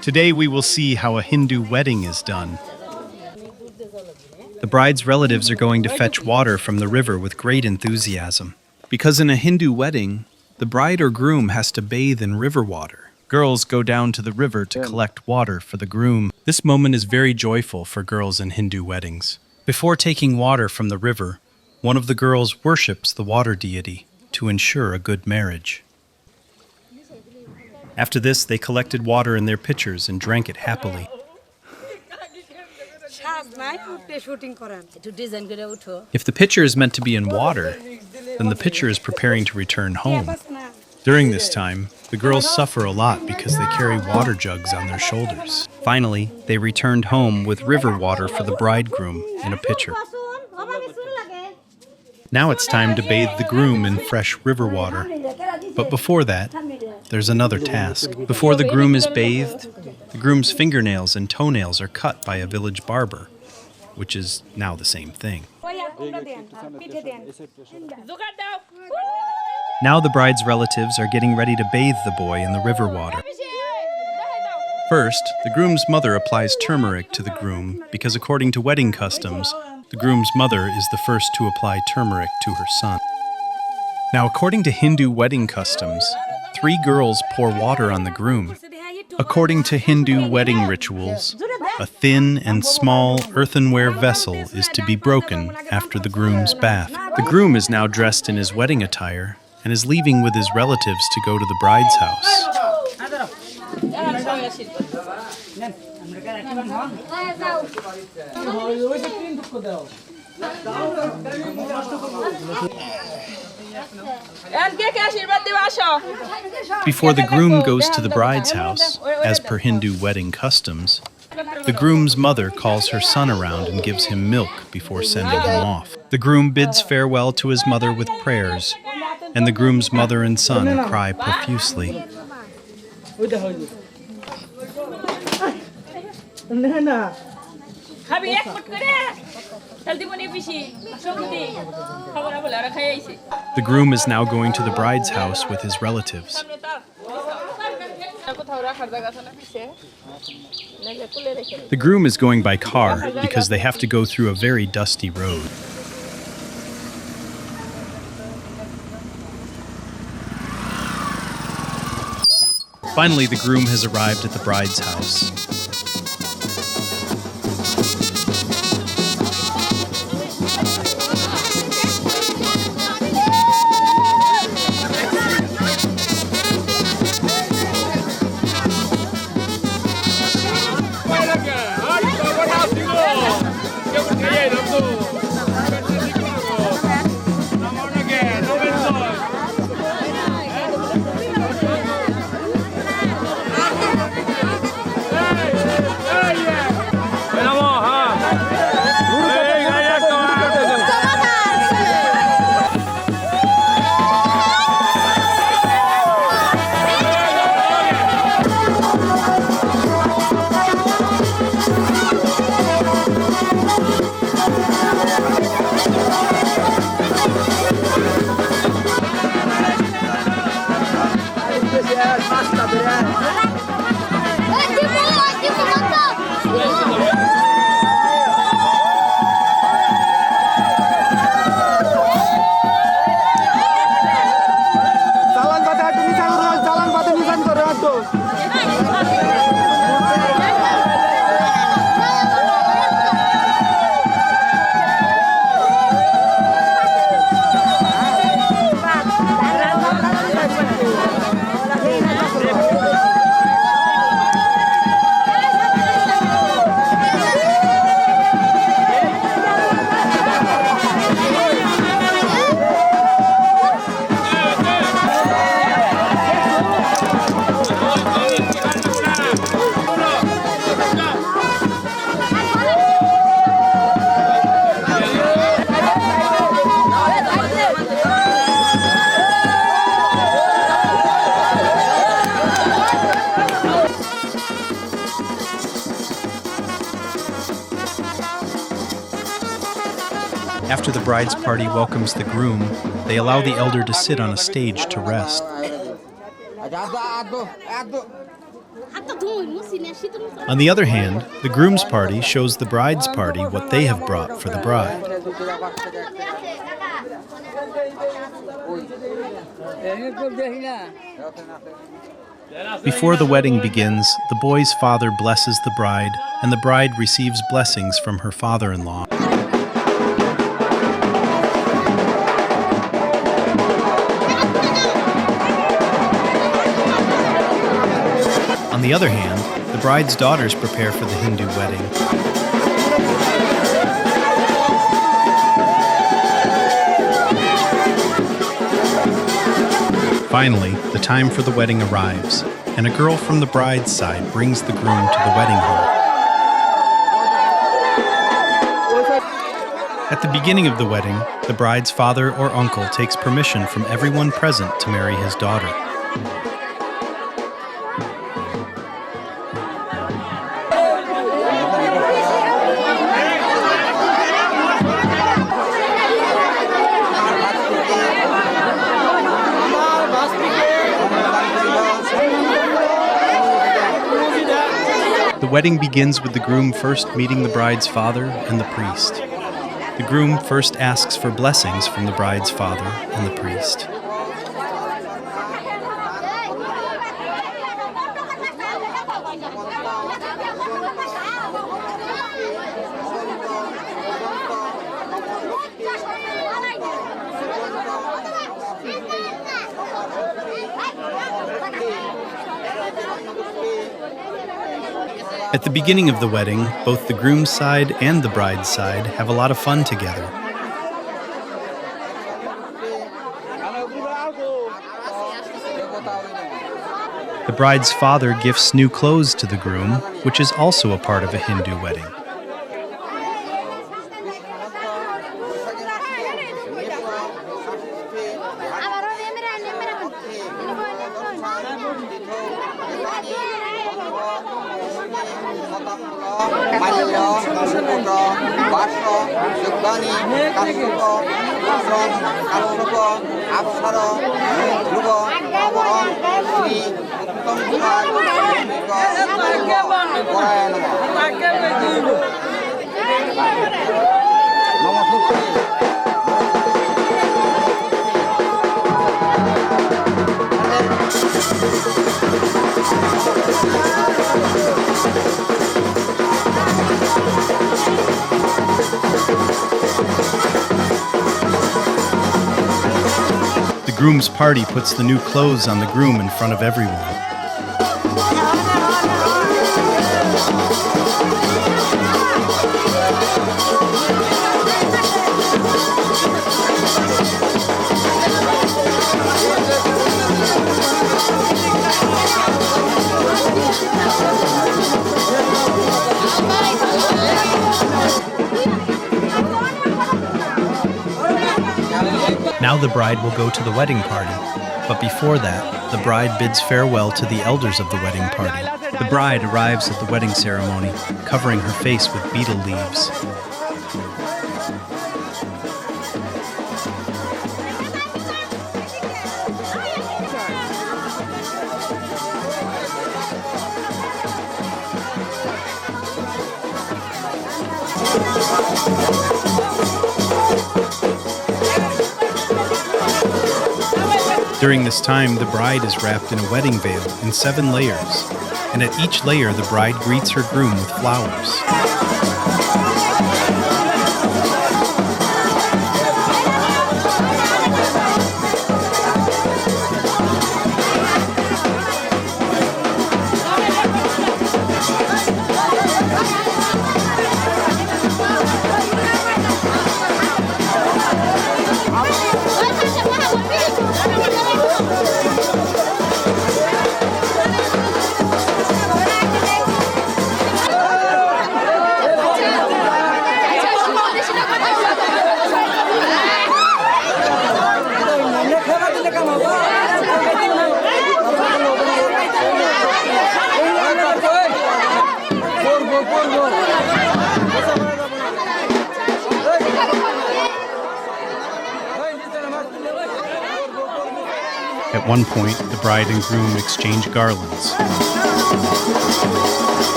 Today we will see how a Hindu wedding is done. The bride's relatives are going to fetch water from the river with great enthusiasm. Because in a Hindu wedding, the bride or groom has to bathe in river water. Girls go down to the river to collect water for the groom. This moment is very joyful for girls in Hindu weddings. Before taking water from the river, one of the girls worships the water deity to ensure a good marriage. After this, they collected water in their pitchers and drank it happily. If the pitcher is meant to be in water, then the pitcher is preparing to return home. During this time, the girls suffer a lot because they carry water jugs on their shoulders. Finally, they returned home with river water for the bridegroom in a pitcher. Now it's time to bathe the groom in fresh river water. But before that, there's another task. Before the groom is bathed, the groom's fingernails and toenails are cut by a village barber, which is now the same thing. Now the bride's relatives are getting ready to bathe the boy in the river water. First, the groom's mother applies turmeric to the groom because according to wedding customs, the groom's mother is the first to apply turmeric to her son. Now, according to Hindu wedding customs, 3 girls pour water on the groom. According to Hindu wedding rituals, a thin and small earthenware vessel is to be broken after the groom's bath. The groom is now dressed in his wedding attire and is leaving with his relatives to go to the bride's house. Before the groom goes to the bride's house, as per Hindu wedding customs, the groom's mother calls her son around and gives him milk before sending him off. The groom bids farewell to his mother with prayers, and the groom's mother and son cry profusely. The groom is now going to the bride's house with his relatives. The groom is going by car because they have to go through a very dusty road. Finally, the groom has arrived at the bride's house. After the bride's party welcomes the groom, they allow the elder to sit on a stage to rest. On the other hand, the groom's party shows the bride's party what they have brought for the bride. Before the wedding begins, the boy's father blesses the bride, and the bride receives blessings from her father-in-law. On the other hand, the bride's daughters prepare for the Hindu wedding. Finally, the time for the wedding arrives, and a girl from the bride's side brings the groom to the wedding hall. At the beginning of the wedding, the bride's father or uncle takes permission from everyone present to marry his daughter. The wedding begins with the groom first meeting the bride's father and the priest. The groom first asks for blessings from the bride's father and the priest. At the beginning of the wedding, both the groom's side and the bride's side have a lot of fun together. The bride's father gifts new clothes to the groom, which is also a part of a Hindu wedding. The groom's party puts the new clothes on the groom in front of everyone. Now the bride will go to the wedding party, but before that, the bride bids farewell to the elders of the wedding party. The bride arrives at the wedding ceremony, covering her face with betel leaves. During this time, the bride is wrapped in a wedding veil in 7 layers, and at each layer the bride greets her groom with flowers. At one point, the bride and groom exchange garlands.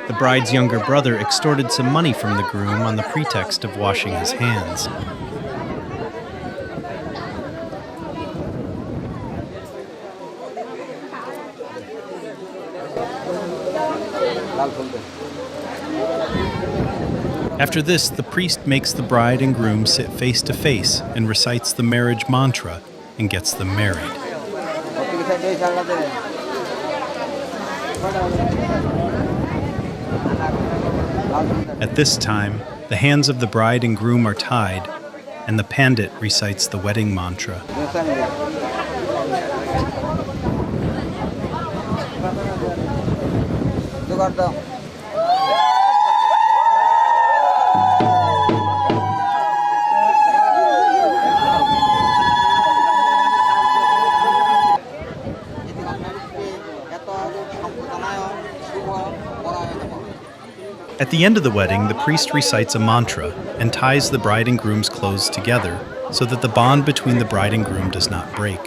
The bride's younger brother extorted some money from the groom on the pretext of washing his hands. After this, the priest makes the bride and groom sit face to face and recites the marriage mantra and gets them married. At this time, the hands of the bride and groom are tied, and the pandit recites the wedding mantra. At the end of the wedding, the priest recites a mantra and ties the bride and groom's clothes together so that the bond between the bride and groom does not break.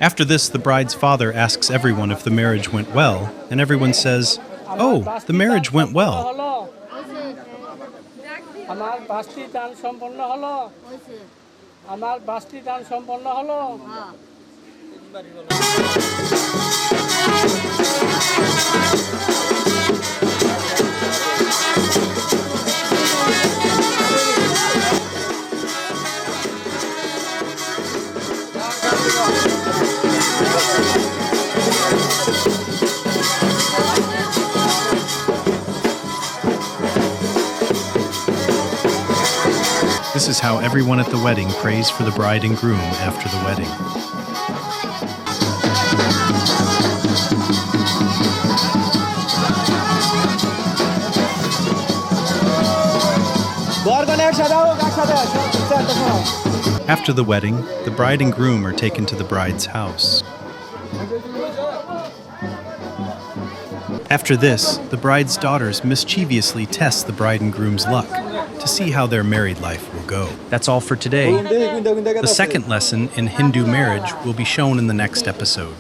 After this, the bride's father asks everyone if the marriage went well, and everyone says, "Oh, the marriage went well." This is how everyone at the wedding prays for the bride and groom after the wedding. After the wedding, the bride and groom are taken to the bride's house. After this, the bride's daughters mischievously test the bride and groom's luck to see how their married life will go. That's all for today. The second lesson in Hindu marriage will be shown in the next episode.